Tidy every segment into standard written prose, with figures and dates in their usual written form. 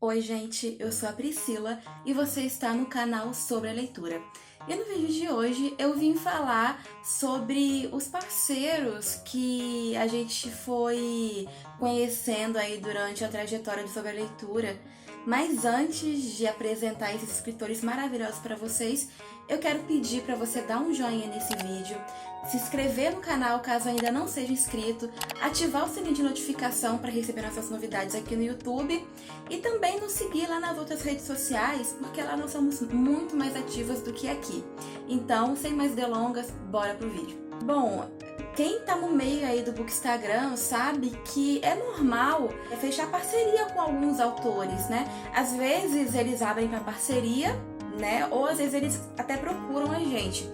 Oi gente, eu sou a Priscila e você está no canal Sobre a Leitura. E no vídeo de hoje eu vim falar sobre os parceiros que a gente foi conhecendo aí durante a trajetória do Sobre a Leitura. Mas antes de apresentar esses escritores maravilhosos para vocês, eu quero pedir para você dar um joinha nesse vídeo, se inscrever no canal caso ainda não seja inscrito, ativar o sininho de notificação para receber nossas novidades aqui no YouTube e também nos seguir lá nas outras redes sociais, porque lá nós somos muito mais ativas do que aqui. Então, sem mais delongas, bora pro vídeo. Bom, quem tá no meio aí do Bookstagram sabe que é normal fechar parceria com alguns autores, né? Às vezes eles abrem para parceria, né? Ou às vezes eles até procuram a gente.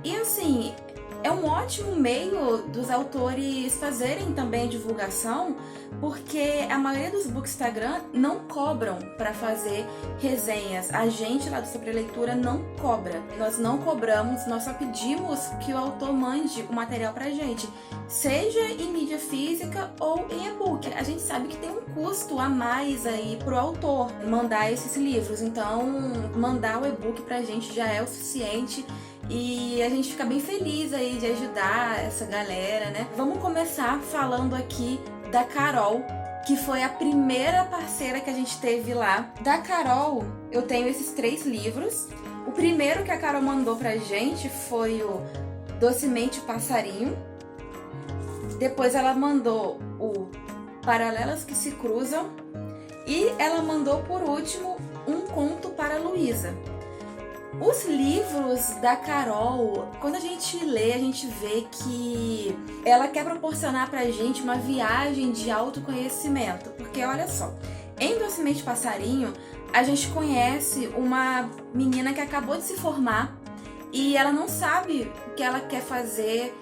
E assim, é um ótimo meio dos autores fazerem também divulgação, porque a maioria dos Bookstagram não cobram para fazer resenhas. A gente lá do Sobre a Leitura não cobra. Nós não cobramos, nós só pedimos que o autor mande o material pra gente, seja em mídia física ou em e-book. A gente sabe que tem um custo a mais aí pro autor mandar esses livros, então mandar o e-book pra gente já é o suficiente. E a gente fica bem feliz aí de ajudar essa galera, né? Vamos começar falando aqui da Carol, que foi a primeira parceira que a gente teve lá. Da Carol, eu tenho esses 3 livros. O primeiro que a Carol mandou pra gente foi o Docemente Passarinho. Depois ela mandou o Paralelas que se Cruzam. E ela mandou por último Um Conto para Luísa. Os livros da Carol, quando a gente lê, a gente vê que ela quer proporcionar pra gente uma viagem de autoconhecimento. Porque olha só, em Docemente Passarinho, a gente conhece uma menina que acabou de se formar e ela não sabe o que ela quer fazer,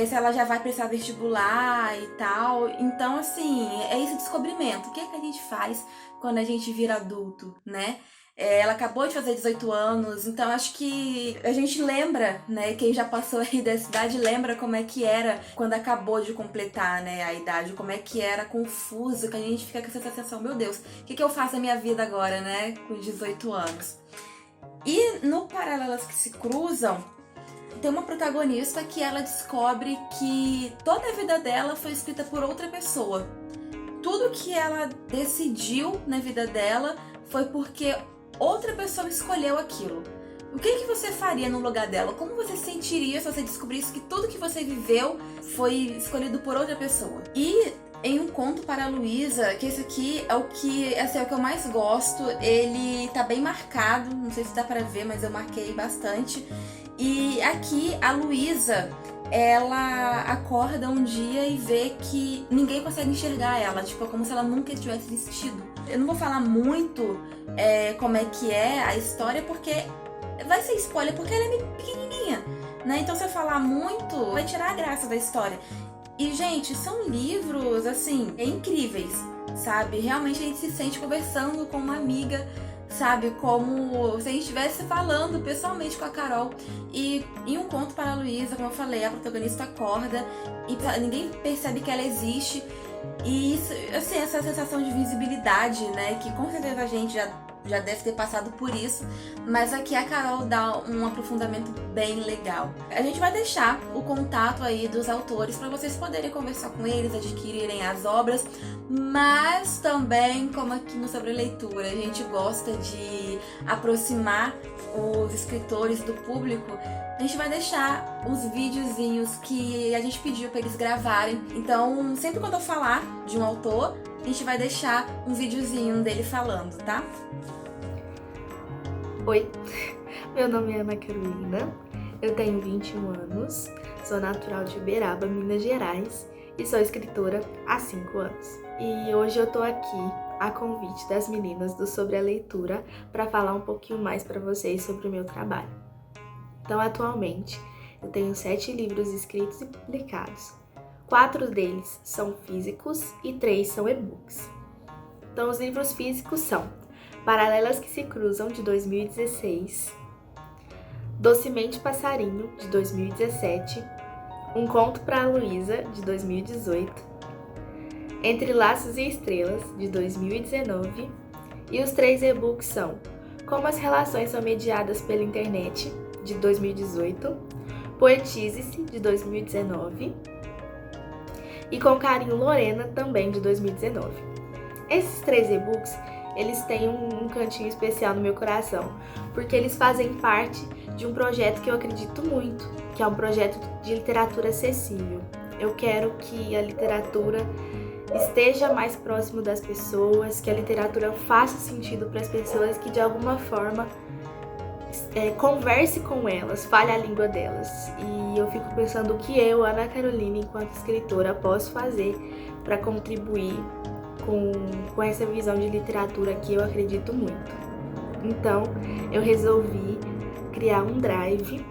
se ela já vai prestar vestibular e tal. Então, assim, é esse descobrimento. O que é que a gente faz quando a gente vira adulto, né? Ela acabou de fazer 18 anos, então acho que a gente lembra, né? Quem já passou aí dessa idade lembra como é que era quando acabou de completar, né, a idade, como é que era confuso, que a gente fica com essa sensação, meu Deus, o que eu faço na minha vida agora, né, com 18 anos? E no Paralelas que se Cruzam, tem uma protagonista que ela descobre que toda a vida dela foi escrita por outra pessoa. Tudo que ela decidiu na vida dela foi porque outra pessoa escolheu aquilo. O que você faria no lugar dela? Como você se sentiria se você descobrisse que tudo que você viveu foi escolhido por outra pessoa? E em Um Conto para Luísa, que esse aqui é o que, assim, é o que eu mais gosto, ele tá bem marcado, não sei se dá pra ver, mas eu marquei bastante. E aqui a Luísa, ela acorda um dia e vê que ninguém consegue enxergar ela, tipo, é como se ela nunca tivesse existido. Eu não vou falar muito como é que é a história, porque vai ser spoiler, porque ela é meio pequenininha, né? Então se eu falar muito, vai tirar a graça da história. E, gente, são livros, assim, incríveis, sabe? Realmente a gente se sente conversando com uma amiga, sabe? Como se a gente estivesse falando pessoalmente com a Carol. E em Um Conto para a Luísa, como eu falei, a protagonista acorda e ninguém percebe que ela existe. E isso, assim, essa sensação de visibilidade, né? Que com certeza a gente já deve ter passado por isso, mas aqui a Carol dá um aprofundamento bem legal. A gente vai deixar o contato aí dos autores para vocês poderem conversar com eles, adquirirem as obras, mas também, como aqui no Sobre a Leitura, a gente gosta de aproximar os escritores do público, a gente vai deixar os videozinhos que a gente pediu para eles gravarem. Então, sempre quando eu falar de um autor, a gente vai deixar um videozinho dele falando, tá? Oi, meu nome é Ana Carolina, eu tenho 21 anos, sou natural de Uberaba, Minas Gerais e sou escritora há 5 anos. E hoje eu tô aqui a convite das meninas do Sobre a Leitura para falar um pouquinho mais para vocês sobre o meu trabalho. Então, atualmente, eu tenho 7 livros escritos e publicados. 4 deles são físicos e 3 são e-books. Então, os livros físicos são Paralelas que se Cruzam, de 2016, Docemente Passarinho, de 2017, Um Conto para a Luísa, de 2018, Entre Laços e Estrelas, de 2019, E os 3 e-books são Como as Relações São Mediadas pela Internet, de 2018, Poetize-se, de 2019, e Com Carinho Lorena, também de 2019. Esses 3 e-books, eles têm um cantinho especial no meu coração, porque eles fazem parte de um projeto que eu acredito muito, que é um projeto de literatura acessível. Eu quero que a literatura esteja mais próximo das pessoas, que a literatura faça sentido para as pessoas, que de alguma forma converse com elas, fale a língua delas. E eu fico pensando o que eu, Ana Carolina, enquanto escritora, posso fazer para contribuir com essa visão de literatura que eu acredito muito. Então, eu resolvi criar um drive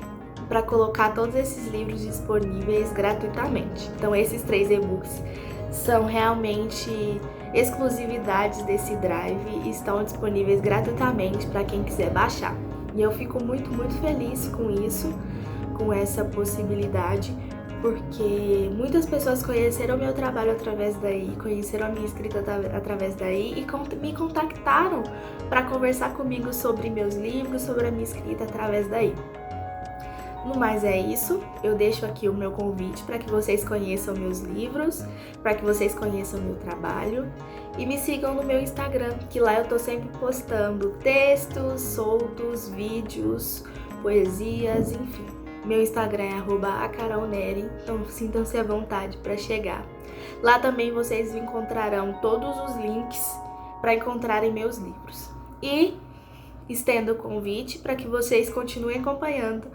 para colocar todos esses livros disponíveis gratuitamente. Então, esses 3 e-books são realmente exclusividades desse drive e estão disponíveis gratuitamente para quem quiser baixar. E eu fico muito, muito feliz com isso, com essa possibilidade, porque muitas pessoas conheceram meu trabalho através daí, conheceram a minha escrita através daí e me contactaram para conversar comigo sobre meus livros, sobre a minha escrita através daí. No mais é isso, eu deixo aqui o meu convite para que vocês conheçam meus livros, para que vocês conheçam meu trabalho e me sigam no meu Instagram, que lá eu tô sempre postando textos, soltos, vídeos, poesias, enfim. Meu Instagram é @acarolneri, então sintam-se à vontade para chegar. Lá também vocês encontrarão todos os links para encontrarem meus livros. E estendo o convite para que vocês continuem acompanhando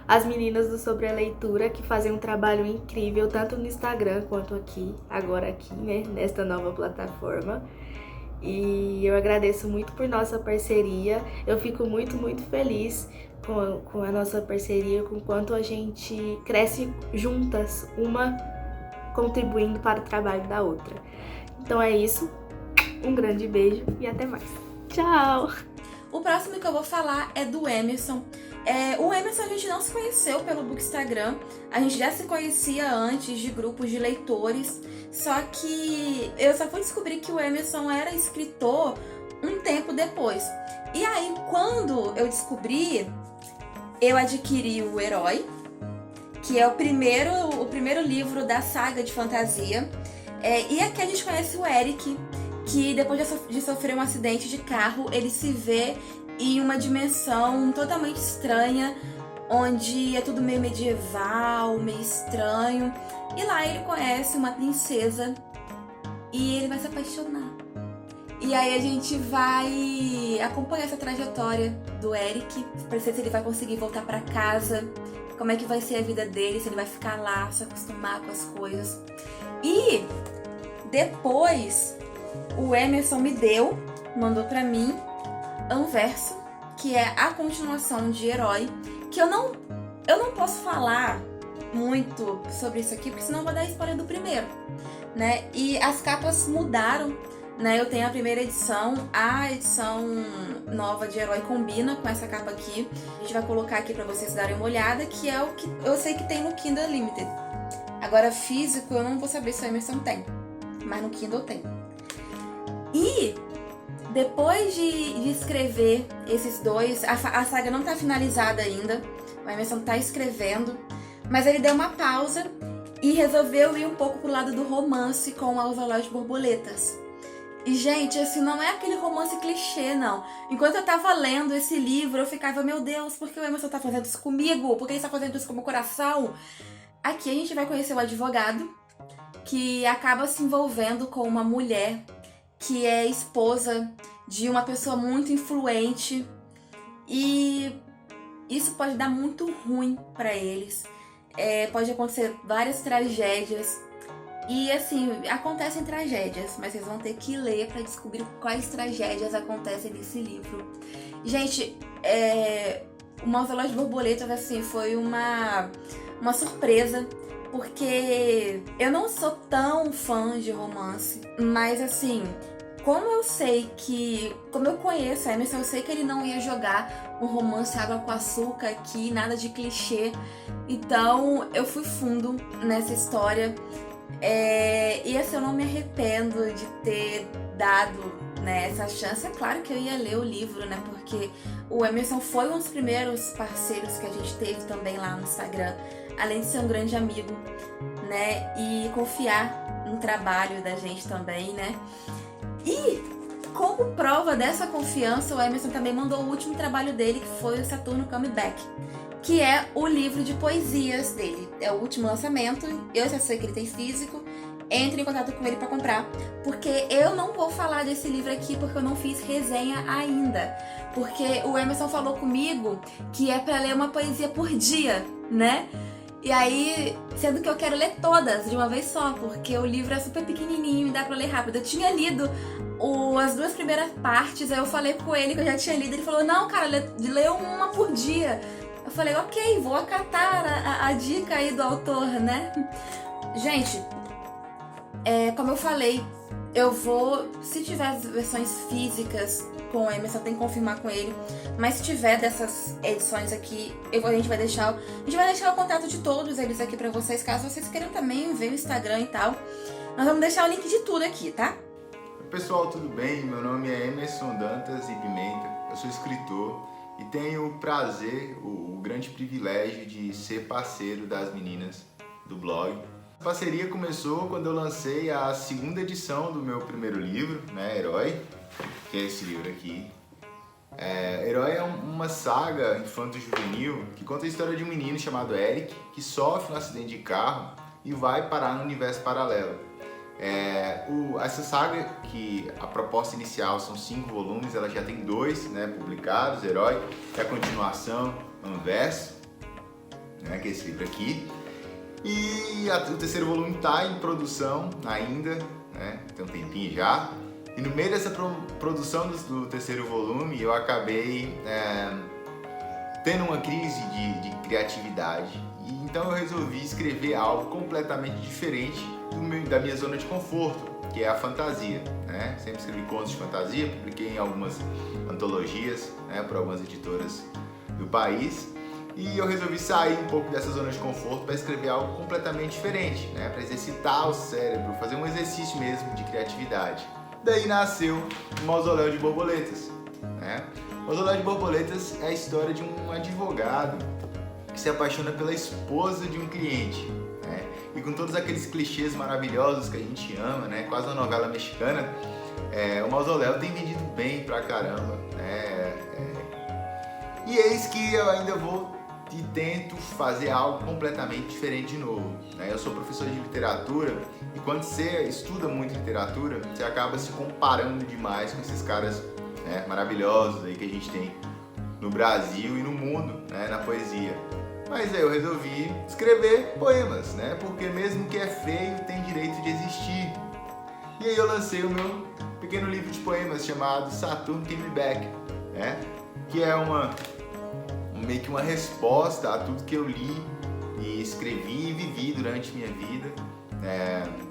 as meninas do Sobre a Leitura, que fazem um trabalho incrível, tanto no Instagram quanto agora aqui, né, nesta nova plataforma. E eu agradeço muito por nossa parceria. Eu fico muito, muito feliz com a nossa parceria, com quanto a gente cresce juntas, uma contribuindo para o trabalho da outra. Então é isso, um grande beijo e até mais. Tchau! O próximo que eu vou falar é do Emerson. O Emerson a gente não se conheceu pelo Bookstagram, a gente já se conhecia antes de grupos de leitores, só que eu só fui descobrir que o Emerson era escritor um tempo depois. E aí, quando eu descobri, eu adquiri o Herói, que é o primeiro livro da saga de fantasia. E aqui a gente conhece o Eric, que depois de sofrer um acidente de carro, ele se vê em uma dimensão totalmente estranha, onde é tudo meio medieval, meio estranho. E lá ele conhece uma princesa e ele vai se apaixonar. E aí a gente vai acompanhar essa trajetória do Eric, para ver se ele vai conseguir voltar para casa, como é que vai ser a vida dele, se ele vai ficar lá, se acostumar com as coisas. E depois o Emerson mandou para mim Anverso, que é a continuação de Herói, que eu não posso falar muito sobre isso aqui, porque senão eu vou dar spoiler do primeiro, né? E as capas mudaram, né? Eu tenho a primeira edição, a edição nova de Herói combina com essa capa aqui. A gente vai colocar aqui pra vocês darem uma olhada, que é o que eu sei que tem no Kindle Unlimited. Agora físico eu não vou saber se a Emerson tem, mas no Kindle tem. E depois de escrever esses dois, a saga não tá finalizada ainda, o Emerson tá escrevendo, mas ele deu uma pausa e resolveu ir um pouco pro lado do romance com Aos Olhos de Borboletas. E, gente, assim, não é aquele romance clichê, não. Enquanto eu tava lendo esse livro, eu ficava, meu Deus, por que o Emerson tá fazendo isso comigo? Por que ele tá fazendo isso com o meu coração? Aqui a gente vai conhecer o advogado, que acaba se envolvendo com uma mulher que é esposa de uma pessoa muito influente, e isso pode dar muito ruim pra eles. Pode acontecer várias tragédias. E assim, acontecem tragédias, mas vocês vão ter que ler pra descobrir quais tragédias acontecem nesse livro. Gente, o Mausoléu de Borboletas, assim, foi uma surpresa, porque eu não sou tão fã de romance, mas assim, como eu conheço a Emerson, eu sei que ele não ia jogar um romance água com açúcar aqui, nada de clichê, então eu fui fundo nessa história. E assim, eu não me arrependo de ter dado, né, essa chance, é claro que eu ia ler o livro, né, porque o Emerson foi um dos primeiros parceiros que a gente teve também lá no Instagram, além de ser um grande amigo, né, e confiar no trabalho da gente também, né. E como prova dessa confiança, o Emerson também mandou o último trabalho dele, que foi o Saturno Come Back, que é o livro de poesias dele. É o último lançamento, eu já sei que ele tem físico, entre em contato com ele para comprar, porque eu não vou falar desse livro aqui porque eu não fiz resenha ainda, porque o Emerson falou comigo que é para ler uma poesia por dia, né? E aí, sendo que eu quero ler todas de uma vez só, porque o livro é super pequenininho e dá pra ler rápido. Eu tinha lido as 2 primeiras partes, aí eu falei com ele que eu já tinha lido, ele falou, não, cara, lê uma por dia. Eu falei, ok, vou acatar a dica aí do autor, né? Gente, como eu falei, eu vou, se tiver as versões físicas com o Emerson, tem que confirmar com ele, mas se tiver dessas edições aqui, a gente vai deixar o contato de todos eles aqui pra vocês, caso vocês queiram também ver o Instagram e tal. Nós vamos deixar o link de tudo aqui, tá? Oi, pessoal, tudo bem? Meu nome é Emerson Dantas e Pimenta, eu sou escritor e tenho o prazer, o grande privilégio de ser parceiro das meninas do blog. A parceria começou quando eu lancei a 2ª edição do meu primeiro livro, né, Herói, que é esse livro aqui. Herói é uma saga infanto-juvenil que conta a história de um menino chamado Eric que sofre um acidente de carro e vai parar no universo paralelo. Essa saga, que a proposta inicial são 5 volumes, ela já tem 2, né, publicados. Herói é a continuação, Anverso, né, que é esse livro aqui. E o 3º volume está em produção ainda, né, tem um tempinho já. E no meio dessa produção do 3º volume, eu acabei tendo uma crise de criatividade. E então eu resolvi escrever algo completamente diferente da minha zona de conforto, que é a fantasia, né? Sempre escrevi contos de fantasia, publiquei em algumas antologias, né, por algumas editoras do país. E eu resolvi sair um pouco dessa zona de conforto para escrever algo completamente diferente, né, para exercitar o cérebro, fazer um exercício mesmo de criatividade. Daí nasceu o Mausoléu de Borboletas, né? O Mausoléu de Borboletas é a história de um advogado que se apaixona pela esposa de um cliente, né? E com todos aqueles clichês maravilhosos que a gente ama, né? Quase uma novela mexicana, o Mausoléu tem vendido bem pra caramba, né? E eis que eu ainda vou e tento fazer algo completamente diferente de novo, né? Eu sou professor de literatura e quando você estuda muito literatura, você acaba se comparando demais com esses caras, né, maravilhosos aí que a gente tem no Brasil e no mundo, né, na poesia. Mas aí eu resolvi escrever poemas, né? Porque mesmo que é feio, tem direito de existir. E aí eu lancei o meu pequeno livro de poemas chamado Saturno Come Back, né? Que é meio que uma resposta a tudo que eu li e escrevi e vivi durante minha vida.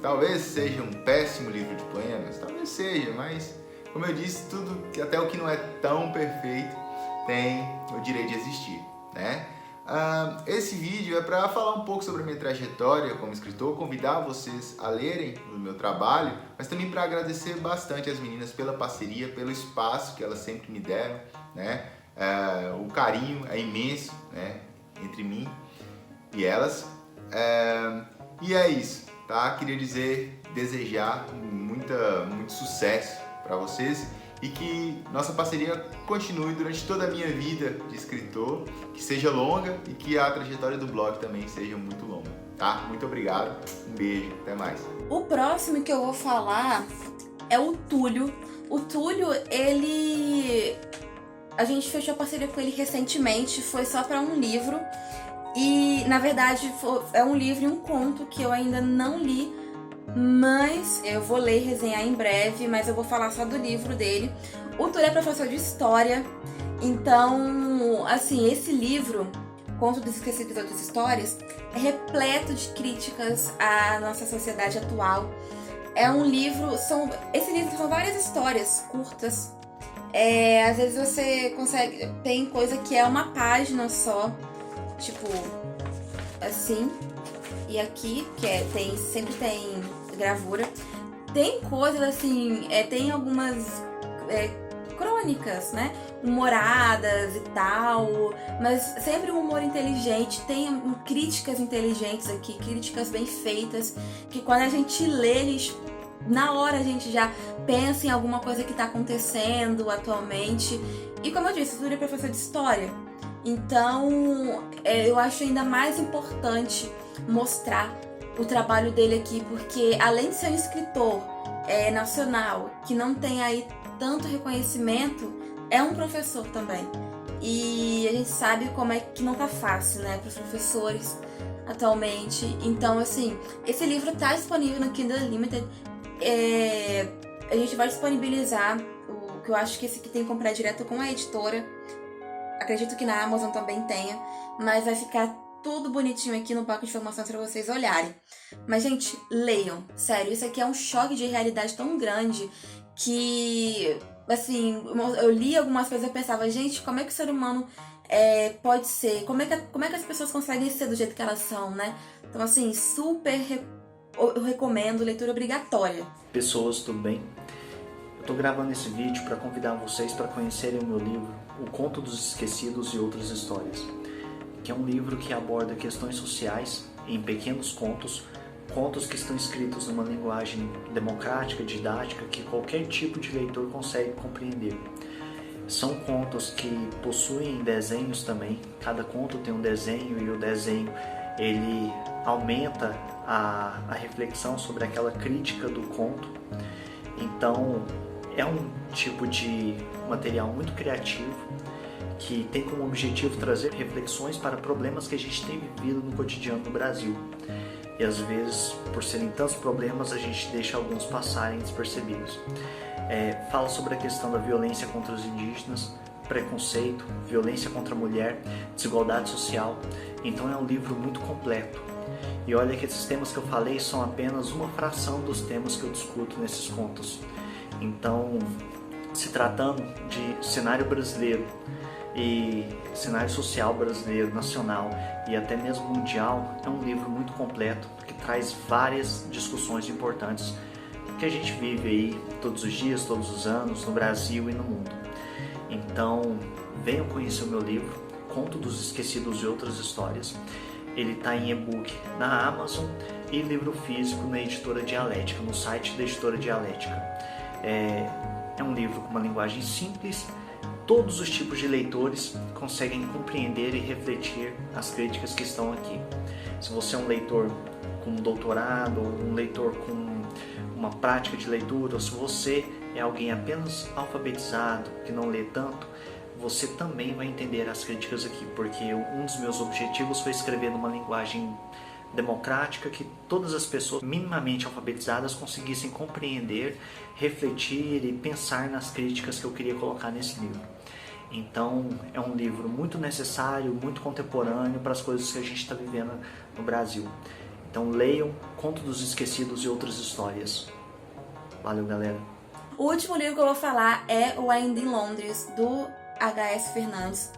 Talvez seja um péssimo livro de poemas, talvez seja, mas como eu disse, tudo, até o que não é tão perfeito, tem o direito de existir, né? Esse vídeo é para falar um pouco sobre a minha trajetória como escritor, convidar vocês a lerem o meu trabalho, mas também para agradecer bastante as meninas pela parceria, pelo espaço que elas sempre me deram, né? O carinho é imenso, né, entre mim e elas. E é isso, tá? Queria desejar muito sucesso para vocês e que nossa parceria continue durante toda a minha vida de escritor, que seja longa e que a trajetória do blog também seja muito longa, tá? Muito obrigado, um beijo, até mais. O próximo que eu vou falar é o Túlio. O Túlio, a gente fechou a parceria com ele recentemente, foi só para um livro. E, na verdade, é um livro e um conto que eu ainda não li, mas eu vou ler e resenhar em breve, mas eu vou falar só do livro dele. O Túlio é professor de História, então, assim, esse livro, Conto dos Esquecidos e Outras Histórias, é repleto de críticas à nossa sociedade atual. É um livro, esse livro são várias histórias curtas. Às vezes você consegue, tem coisa que é uma página só, tipo assim, e aqui, que sempre tem gravura. Tem coisas assim, tem algumas crônicas, né? Humoradas e tal, mas sempre um humor inteligente, tem críticas inteligentes aqui, críticas bem feitas, que quando a gente lê, na hora a gente já pensa em alguma coisa que está acontecendo atualmente. E como eu disse, o Túlio é professor de história, então eu acho ainda mais importante mostrar o trabalho dele aqui, porque além de ser um escritor nacional, que não tem aí tanto reconhecimento, é um professor também. E a gente sabe como é que não tá fácil, né, para os professores atualmente. Então, assim, esse livro tá disponível no Kindle Unlimited. A gente vai disponibilizar o que eu acho que esse aqui tem que comprar direto com a editora. Acredito que na Amazon também tenha, mas vai ficar tudo bonitinho aqui no bloco de informações para vocês olharem. Mas, gente, leiam. Sério, isso aqui é um choque de realidade tão grande que, assim, eu li algumas coisas e pensava, gente, como é que o ser humano pode ser? Como é que as pessoas conseguem ser do jeito que elas são, né? Então, assim, eu recomendo, leitura obrigatória. Pessoas, tudo bem? Eu tô gravando esse vídeo para convidar vocês para conhecerem o meu livro, O Conto dos Esquecidos e Outras Histórias, que é um livro que aborda questões sociais em pequenos contos que estão escritos numa linguagem democrática, didática, que qualquer tipo de leitor consegue compreender. São contos que possuem desenhos também, cada conto tem um desenho e o desenho ele aumenta a reflexão sobre aquela crítica do conto. Então é um tipo de material muito criativo que tem como objetivo trazer reflexões para problemas que a gente tem vivido no cotidiano no Brasil. E às vezes, por serem tantos problemas, a gente deixa alguns passarem despercebidos. Fala sobre a questão da violência contra os indígenas, preconceito, violência contra a mulher, desigualdade social. Então é um livro muito completo. E olha que esses temas que eu falei são apenas uma fração dos temas que eu discuto nesses contos. Então, se tratando de cenário brasileiro e cenário social brasileiro, nacional e até mesmo mundial, é um livro muito completo que traz várias discussões importantes que a gente vive aí todos os dias, todos os anos, no Brasil e no mundo. Então, venham conhecer o meu livro, Conto dos Esquecidos e Outras Histórias. Ele está em e-book na Amazon e livro físico na editora Dialética, no site da editora Dialética. É um livro com uma linguagem simples. Todos os tipos de leitores conseguem compreender e refletir as críticas que estão aqui. Se você é um leitor com um doutorado, ou um leitor com uma prática de leitura, ou se você é alguém apenas alfabetizado, que não lê tanto, você também vai entender as críticas aqui, porque um dos meus objetivos foi escrever numa linguagem democrática que todas as pessoas minimamente alfabetizadas conseguissem compreender, refletir e pensar nas críticas que eu queria colocar nesse livro. Então é um livro muito necessário, muito contemporâneo para as coisas que a gente está vivendo no Brasil. Então leiam Conto dos Esquecidos e Outras Histórias. Valeu, galera! O último livro que eu vou falar é O Ainda em Londres, do H.S. Fernandes.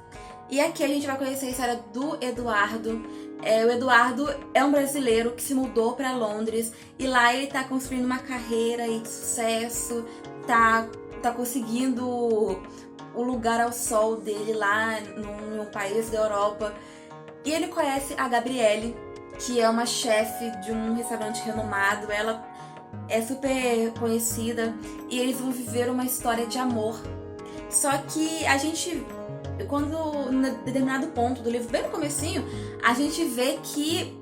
E aqui a gente vai conhecer a história do Eduardo. O Eduardo é um brasileiro que se mudou para Londres e lá ele tá construindo uma carreira de sucesso, tá conseguindo o lugar ao sol dele lá num país da Europa. E ele conhece a Gabriele, que é uma chefe de um restaurante renomado. Ela é super conhecida e eles vão viver uma história de amor. Só que a gente, quando em determinado ponto do livro, bem no comecinho, a gente vê que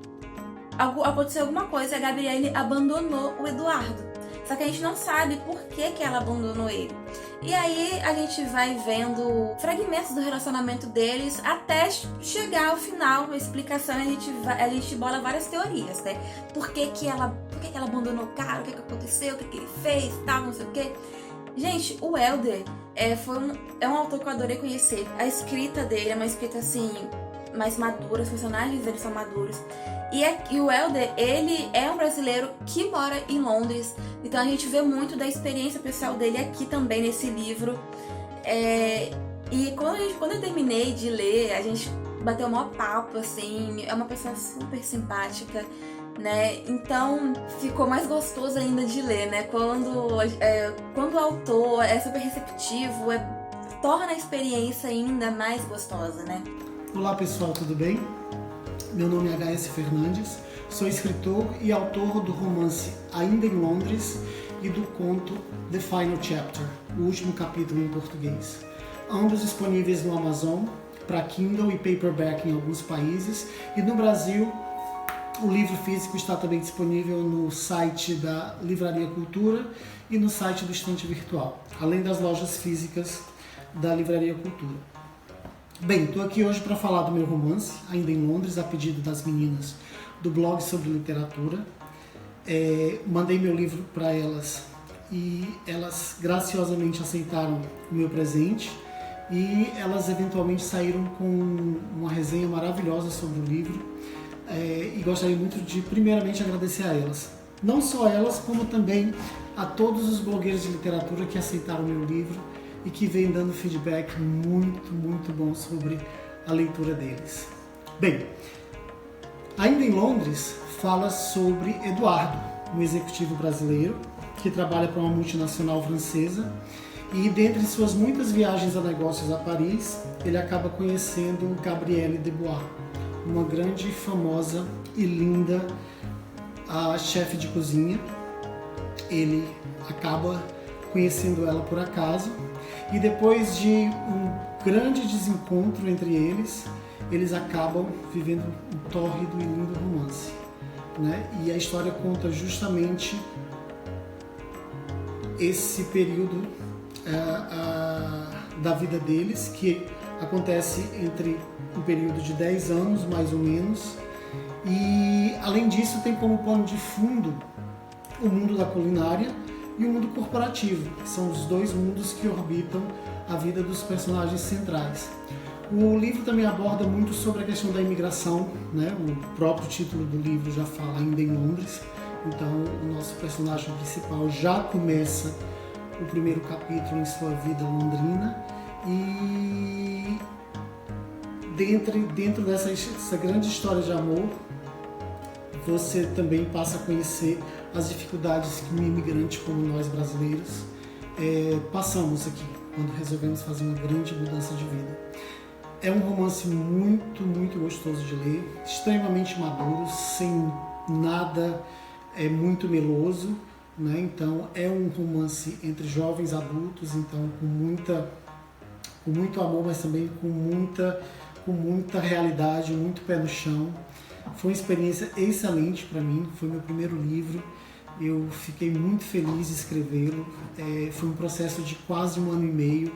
aconteceu alguma coisa e a Gabriele abandonou o Eduardo. Só que a gente não sabe por que ela abandonou ele. E aí a gente vai vendo fragmentos do relacionamento deles até chegar ao final, a explicação, e a gente bola várias teorias, né? Por que ela abandonou o cara, o que aconteceu, o que ele fez, tal, não sei o que. Gente, o Helder é um autor que eu adorei conhecer. A escrita dele é uma escrita assim, mais madura, os personagens dele são maduros. E o Helder, ele é um brasileiro que mora em Londres, então a gente vê muito da experiência pessoal dele aqui também nesse livro. E quando eu terminei de ler, a gente bateu o maior papo, assim, é uma pessoa super simpática. né? Então ficou mais gostoso ainda de ler, né? Quando o autor é super receptivo, torna a experiência ainda mais gostosa, né? Olá pessoal, tudo bem? Meu nome é H.S. Fernandes, sou escritor e autor do romance Ainda em Londres e do conto The Final Chapter, o último capítulo em português. Ambos disponíveis no Amazon, para Kindle e paperback em alguns países, e no Brasil o livro físico está também disponível no site da Livraria Cultura e no site do Estante Virtual, além das lojas físicas da Livraria Cultura. Bem, estou aqui hoje para falar do meu romance, Ainda em Londres, a pedido das meninas do blog sobre literatura. Mandei meu livro para elas e elas graciosamente aceitaram o meu presente e elas eventualmente saíram com uma resenha maravilhosa sobre o livro e gostaria muito de primeiramente agradecer a elas. Não só elas, como também a todos os blogueiros de literatura que aceitaram o meu livro e que vem dando feedback muito bom sobre a leitura deles. Bem, Ainda em Londres fala sobre Eduardo, um executivo brasileiro que trabalha para uma multinacional francesa e dentre suas muitas viagens a negócios a Paris, ele acaba conhecendo Gabrielle Dubois, uma grande, famosa e linda chefe de cozinha. Ele acaba conhecendo ela por acaso e depois de um grande desencontro entre eles acabam vivendo um tórrido e lindo romance, né? E a história conta justamente esse período da vida deles, que acontece entre um período de 10 anos, mais ou menos, e além disso tem como pano de fundo o mundo da culinária e o mundo corporativo, que são os dois mundos que orbitam a vida dos personagens centrais. O livro também aborda muito sobre a questão da imigração, né? O próprio título do livro já fala Ainda em Londres, então o nosso personagem principal já começa o primeiro capítulo em sua vida londrina e dentro dessa grande história de amor você também passa a conhecer as dificuldades que um imigrante como nós brasileiros passamos aqui, quando resolvemos fazer uma grande mudança de vida. É um romance muito gostoso de ler, extremamente maduro, sem nada muito meloso, né? Então é um romance entre jovens adultos, então com muito amor, mas também com muita realidade, muito pé no chão. Foi uma experiência excelente para mim, foi meu primeiro livro, eu fiquei muito feliz de escrevê-lo. Foi um processo de quase 1 ano e meio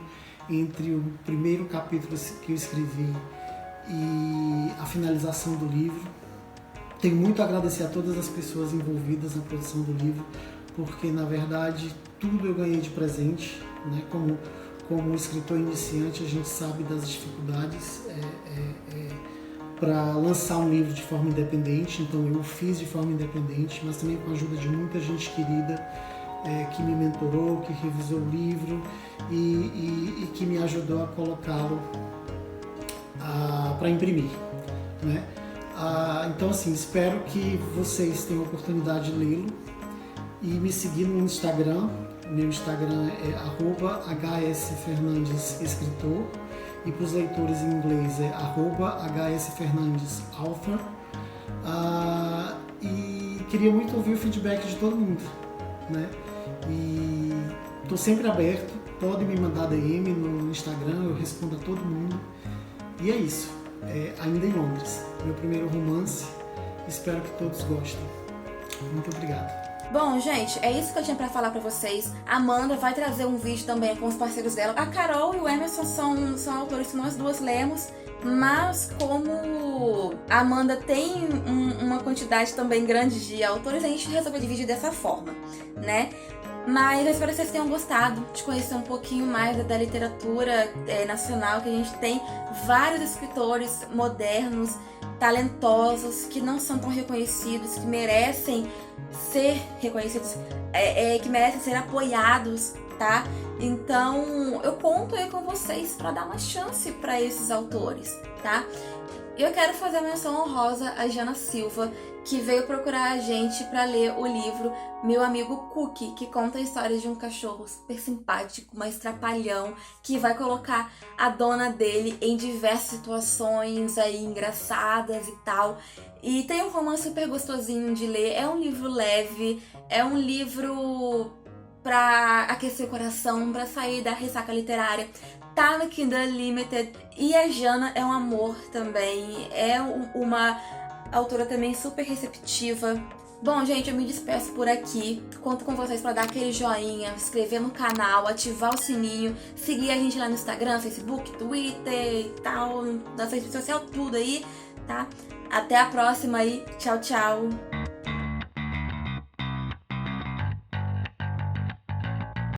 entre o primeiro capítulo que eu escrevi e a finalização do livro. Tenho muito a agradecer a todas as pessoas envolvidas na produção do livro, porque na verdade tudo eu ganhei de presente, né? Como escritor iniciante, a gente sabe das dificuldades para lançar um livro de forma independente, então eu o fiz de forma independente, mas também com a ajuda de muita gente querida que me mentorou, que revisou o livro e que me ajudou a colocá-lo para imprimir, né? Então assim, espero que vocês tenham a oportunidade de lê-lo e me seguir no Instagram. Meu Instagram é @hsfernandesescritor e para os leitores em inglês é @hsfernandesauthor. E queria muito ouvir o feedback de todo mundo, né? E estou sempre aberto, pode me mandar DM no Instagram, eu respondo a todo mundo. E é isso, Ainda em Londres, meu primeiro romance, espero que todos gostem. Muito obrigado. Bom, gente, é isso que eu tinha pra falar pra vocês. A Amanda vai trazer um vídeo também com os parceiros dela. A Carol e o Emerson são autores que nós duas lemos, mas como a Amanda tem uma quantidade também grande de autores, a gente resolveu dividir dessa forma, né? Mas eu espero que vocês tenham gostado de conhecer um pouquinho mais da literatura nacional, que a gente tem vários escritores modernos, talentosos, que não são tão reconhecidos, que merecem ser reconhecidos, que merecem ser apoiados, tá? Então eu conto aí com vocês para dar uma chance para esses autores, tá? Eu quero fazer a menção honrosa a Jana Silva, que veio procurar a gente para ler o livro Meu Amigo Cookie, que conta a história de um cachorro super simpático, mais trapalhão, que vai colocar a dona dele em diversas situações aí engraçadas e tal. E tem um romance super gostosinho de ler, é um livro leve, é um livro pra aquecer o coração, pra sair da ressaca literária. Tá no Kindle Unlimited e a Jana é um amor também, é uma autora também super receptiva. Bom, gente, eu me despeço por aqui. Conto com vocês para dar aquele joinha, se inscrever no canal, ativar o sininho, seguir a gente lá no Instagram, Facebook, Twitter e tal, na rede social, tudo aí, tá? Até a próxima aí. Tchau, tchau!